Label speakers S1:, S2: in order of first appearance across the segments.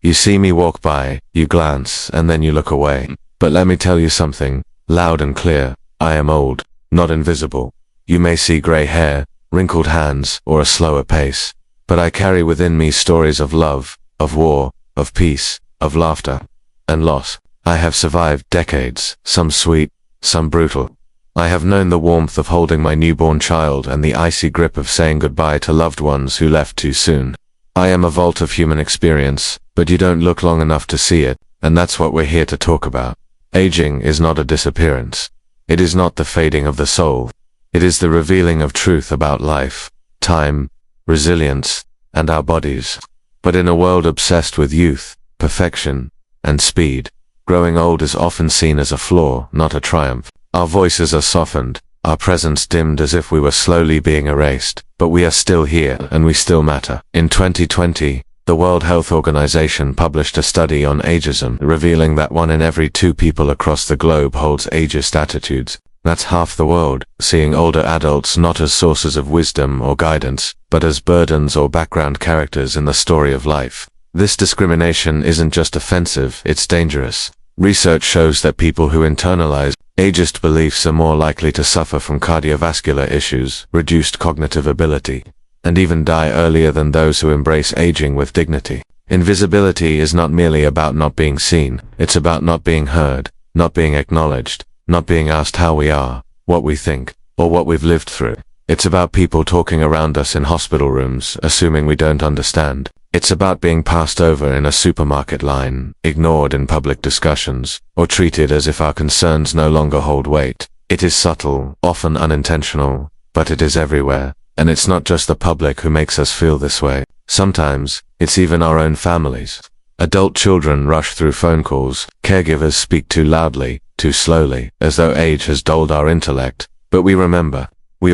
S1: You see me walk by, you glance, and then you look away. But let me tell you something, loud and clear, I am old, not invisible. You may see gray hair, wrinkled hands, or a slower pace, but I carry within me stories of love, of war, of peace, of laughter, and loss. I have survived decades, some sweet, some brutal. I have known the warmth of holding my newborn child and the icy grip of saying goodbye to loved ones who left too soon. I am a vault of human experience, but you don't look long enough to see it, and that's what we're here to talk about. Aging is not a disappearance. It is not the fading of the soul. It is the revealing of truth about life, time, resilience, and our bodies. But in a world obsessed with youth, perfection, and speed, growing old is often seen as a flaw, not a triumph. Our voices are softened, our presence dimmed as if we were slowly being erased, but we are still here, and we still matter. In 2020, the World Health Organization published a study on ageism, revealing that 1 in every 2 people across the globe holds ageist attitudes. That's half the world, seeing older adults not as sources of wisdom or guidance, but as burdens or background characters in the story of life. This discrimination isn't just offensive, it's dangerous. Research shows that people who internalize ageist beliefs are more likely to suffer from cardiovascular issues, reduced cognitive ability, and even die earlier than those who embrace aging with dignity. Invisibility is not merely about not being seen, it's about not being heard, not being acknowledged, not being asked how we are, what we think, or what we've lived through. It's about people talking around us in hospital rooms, assuming we don't understand. It's about being passed over in a supermarket line, ignored in public discussions, or treated as if our concerns no longer hold weight. It is subtle, often unintentional, but it is everywhere, and it's not just the public who makes us feel this way. Sometimes, it's even our own families. Adult children rush through phone calls, caregivers speak too loudly, too slowly, as though age has dulled our intellect. But we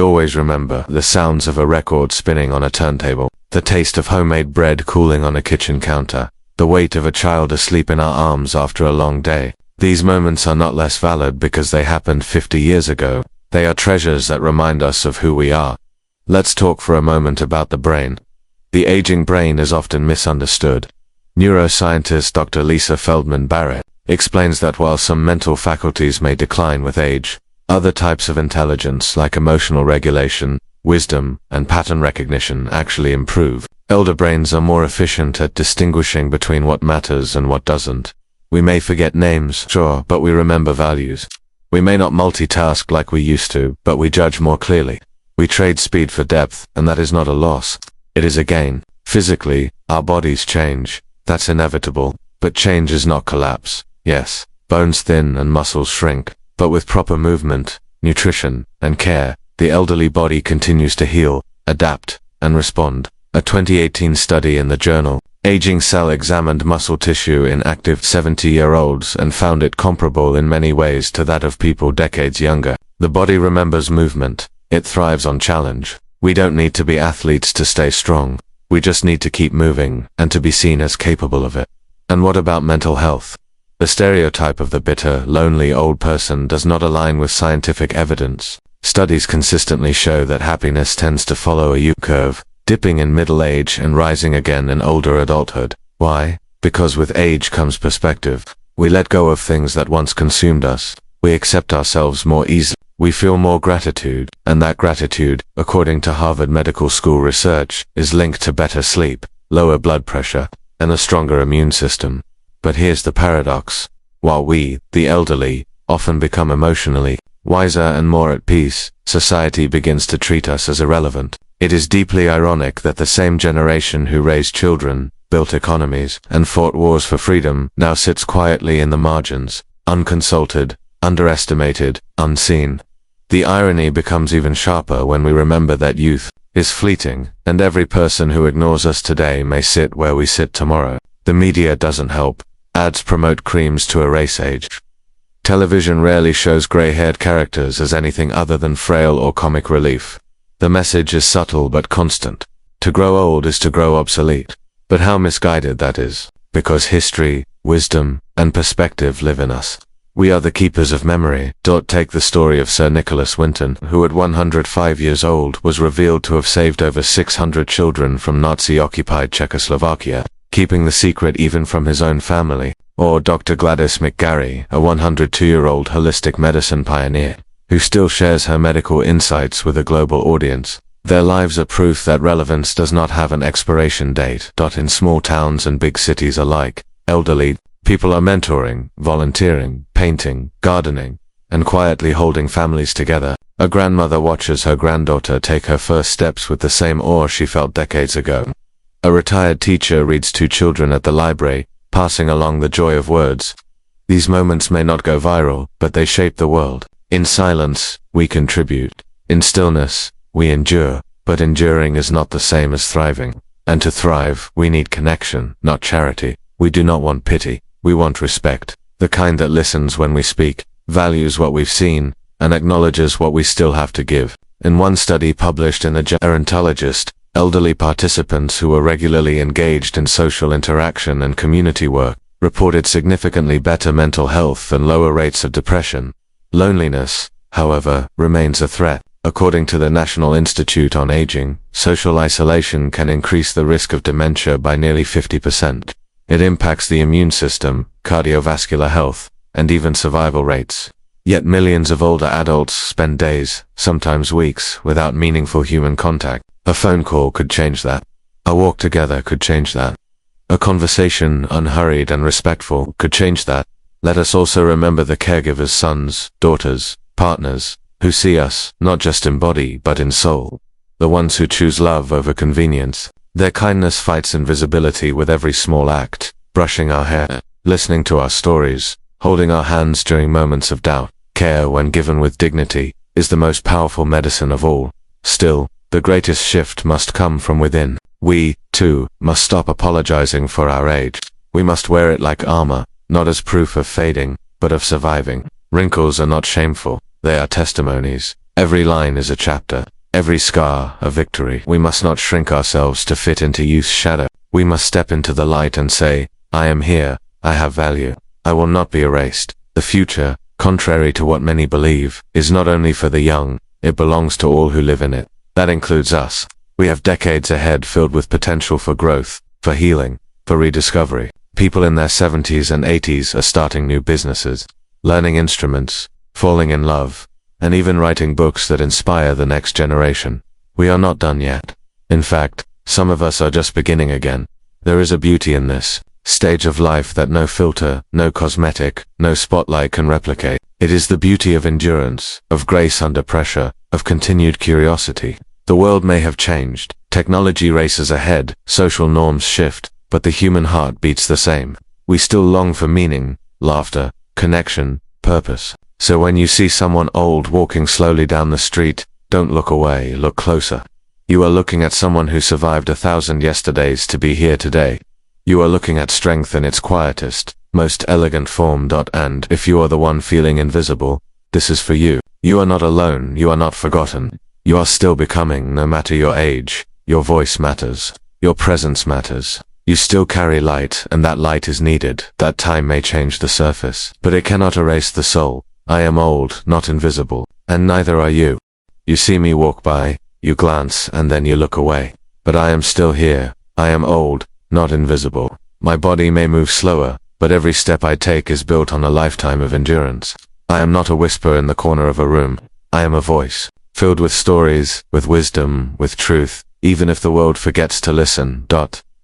S1: always remember, the sounds of a record spinning on a turntable, the taste of homemade bread cooling on a kitchen counter, the weight of a child asleep in our arms after a long day. These moments are not less valid because they happened 50 years ago. They are treasures that remind us of who we are. Let's talk for a moment about the brain. The aging brain is often misunderstood. Neuroscientist Dr. Lisa Feldman Barrett explains that while some mental faculties may decline with age, other types of intelligence like emotional regulation, wisdom, and pattern recognition actually improve. Elder brains are more efficient at distinguishing between what matters and what doesn't. We may forget names, sure, but we remember values. We may not multitask like we used to, but we judge more clearly. We trade speed for depth, and that is not a loss. It is a gain. Physically, our bodies change. That's inevitable. But change is not collapse. Yes, bones thin and muscles shrink. But with proper movement, nutrition, and care, the elderly body continues to heal, adapt, and respond. A 2018 study in the journal Aging Cell examined muscle tissue in active 70-year-olds and found it comparable in many ways to that of people decades younger. The body remembers movement. It thrives on challenge. We don't need to be athletes to stay strong. We just need to keep moving and to be seen as capable of it. And what about mental health? The stereotype of the bitter, lonely old person does not align with scientific evidence. Studies consistently show that happiness tends to follow a U-curve, dipping in middle age and rising again in older adulthood. Why? Because with age comes perspective. We let go of things that once consumed us. We accept ourselves more easily. We feel more gratitude, and that gratitude, according to Harvard Medical School research, is linked to better sleep, lower blood pressure, and a stronger immune system. But here's the paradox. While we, the elderly, often become emotionally wiser and more at peace, society begins to treat us as irrelevant. It is deeply ironic that the same generation who raised children, built economies, and fought wars for freedom now sits quietly in the margins, unconsulted, underestimated, unseen. The irony becomes even sharper when we remember that youth is fleeting, and every person who ignores us today may sit where we sit tomorrow. The media doesn't help. Ads promote creams to erase age. Television rarely shows gray-haired characters as anything other than frail or comic relief. The message is subtle but constant. To grow old is to grow obsolete. But how misguided that is. Because history, wisdom, and perspective live in us. We are the keepers of memory. Take the story of Sir Nicholas Winton, who at 105 years old was revealed to have saved over 600 children from Nazi-occupied Czechoslovakia. keeping the secret even from his own family. Or Dr. Gladys McGarry, a 102-year-old holistic medicine pioneer, who still shares her medical insights with a global audience. Their lives are proof that relevance does not have an expiration date. In small towns and big cities alike, elderly people are mentoring, volunteering, painting, gardening, and quietly holding families together. A grandmother watches her granddaughter take her first steps with the same awe she felt decades ago. A retired teacher reads to children at the library, passing along the joy of words. These moments may not go viral, but they shape the world. In silence, we contribute. In stillness, we endure. But enduring is not the same as thriving. And to thrive, we need connection, not charity. We do not want pity. We want respect. The kind that listens when we speak, values what we've seen, and acknowledges what we still have to give. In one study published in the Gerontologist, elderly participants who were regularly engaged in social interaction and community work reported significantly better mental health and lower rates of depression. Loneliness, however, remains a threat. According to the National Institute on Aging, social isolation can increase the risk of dementia by nearly 50%. It impacts the immune system, cardiovascular health, and even survival rates. Yet millions of older adults spend days, sometimes weeks, without meaningful human contact. A phone call could change that. A walk together could change that. A conversation, unhurried and respectful, could change that. Let us also remember the caregivers' sons, daughters, partners, who see us, not just in body, but in soul. The ones who choose love over convenience. Their kindness fights invisibility with every small act, brushing our hair, listening to our stories, holding our hands during moments of doubt. Care, when given with dignity, is the most powerful medicine of all. Still, the greatest shift must come from within. We, too, must stop apologizing for our age. We must wear it like armor, not as proof of fading, but of surviving. Wrinkles are not shameful, they are testimonies. Every line is a chapter, every scar a victory. We must not shrink ourselves to fit into youth's shadow. We must step into the light and say, I am here, I have value, I will not be erased. The future, contrary to what many believe, is not only for the young, it belongs to all who live in it. That includes us. We have decades ahead filled with potential for growth, for healing, for rediscovery. People in their 70s and 80s are starting new businesses, learning instruments, falling in love, and even writing books that inspire the next generation. We are not done yet. In fact, some of us are just beginning again. There is a beauty in this stage of life that no filter, no cosmetic, no spotlight can replicate. It is the beauty of endurance, of grace under pressure, of continued curiosity. The world may have changed, technology races ahead, social norms shift, but the human heart beats the same. We still long for meaning, laughter, connection, purpose. So when you see someone old walking slowly down the street, don't look away, look closer. You are looking at someone who survived 1,000 yesterdays to be here today. You are looking at strength in its quietest, most elegant form. And if you are the one feeling invisible, this is for you. You are not alone, you are not forgotten. You are still becoming, no matter your age. Your voice matters. Your presence matters. You still carry light, and that light is needed. That time may change the surface, but it cannot erase the soul. I am old, not invisible, and neither are you. You see me walk by, you glance, and then you look away. But I am still here. I am old, not invisible. My body may move slower, but every step I take is built on a lifetime of endurance. I am not a whisper in the corner of a room. I am a voice, filled with stories, with wisdom, with truth, even if the world forgets to listen.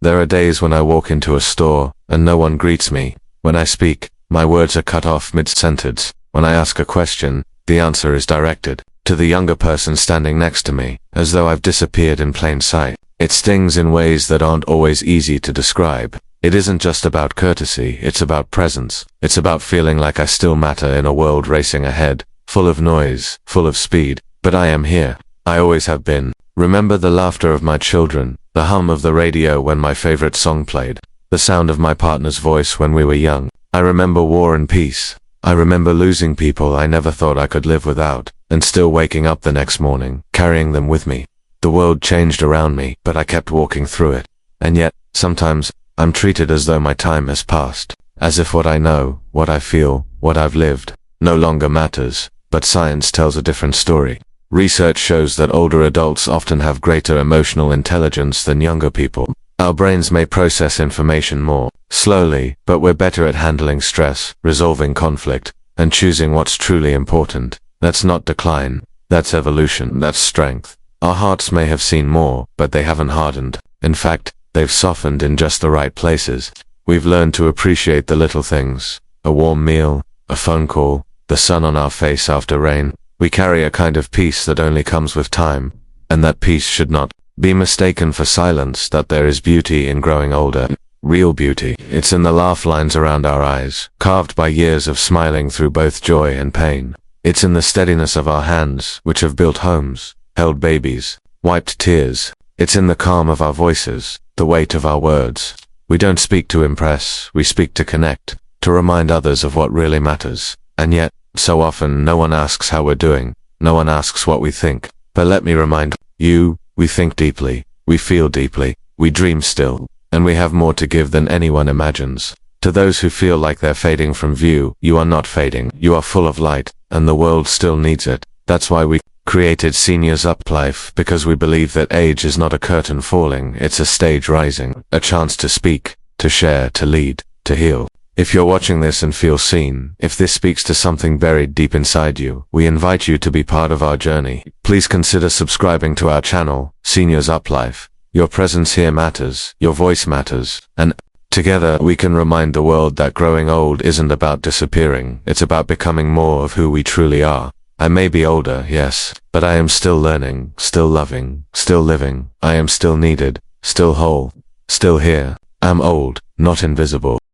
S1: There are days when I walk into a store, and no one greets me. When I speak, my words are cut off mid-sentence. When I ask a question, the answer is directed to the younger person standing next to me, as though I've disappeared in plain sight. It stings in ways that aren't always easy to describe. It isn't just about courtesy, it's about presence. It's about feeling like I still matter in a world racing ahead, full of noise, full of speed. But I am here. I always have been. Remember the laughter of my children, the hum of the radio when my favorite song played, the sound of my partner's voice when we were young. I remember war and peace. I remember losing people I never thought I could live without, and still waking up the next morning, carrying them with me. The world changed around me, but I kept walking through it. And yet, sometimes, I'm treated as though my time has passed, as if what I know, what I feel, what I've lived, no longer matters. But science tells a different story. Research shows that older adults often have greater emotional intelligence than younger people. Our brains may process information more slowly, but we're better at handling stress, resolving conflict, and choosing what's truly important. That's not decline. That's evolution. That's strength. Our hearts may have seen more, but they haven't hardened. In fact, they've softened in just the right places. We've learned to appreciate the little things. A warm meal, a phone call, the sun on our face after rain. We carry a kind of peace that only comes with time, and that peace should not be mistaken for silence. That there is beauty in growing older. Real beauty. It's in the laugh lines around our eyes, carved by years of smiling through both joy and pain. It's in the steadiness of our hands, which have built homes, held babies, wiped tears. It's in the calm of our voices, the weight of our words. We don't speak to impress, we speak to connect, to remind others of what really matters. And yet, so often, no one asks how we're doing, no one asks what we think. But let me remind you, we think deeply, we feel deeply, we dream still, and we have more to give than anyone imagines. To those who feel like they're fading from view, you are not fading, you are full of light, and the world still needs it. That's why we created Seniors UpLife, because we believe that age is not a curtain falling, it's a stage rising, a chance to speak, to share, to lead, to heal. If you're watching this and feel seen, if this speaks to something buried deep inside you, we invite you to be part of our journey. Please consider subscribing to our channel, Seniors UpLife. Your presence here matters, your voice matters, and together we can remind the world that growing old isn't about disappearing, it's about becoming more of who we truly are. I may be older, yes, but I am still learning, still loving, still living. I am still needed, still whole, still here. I'm old, not invisible.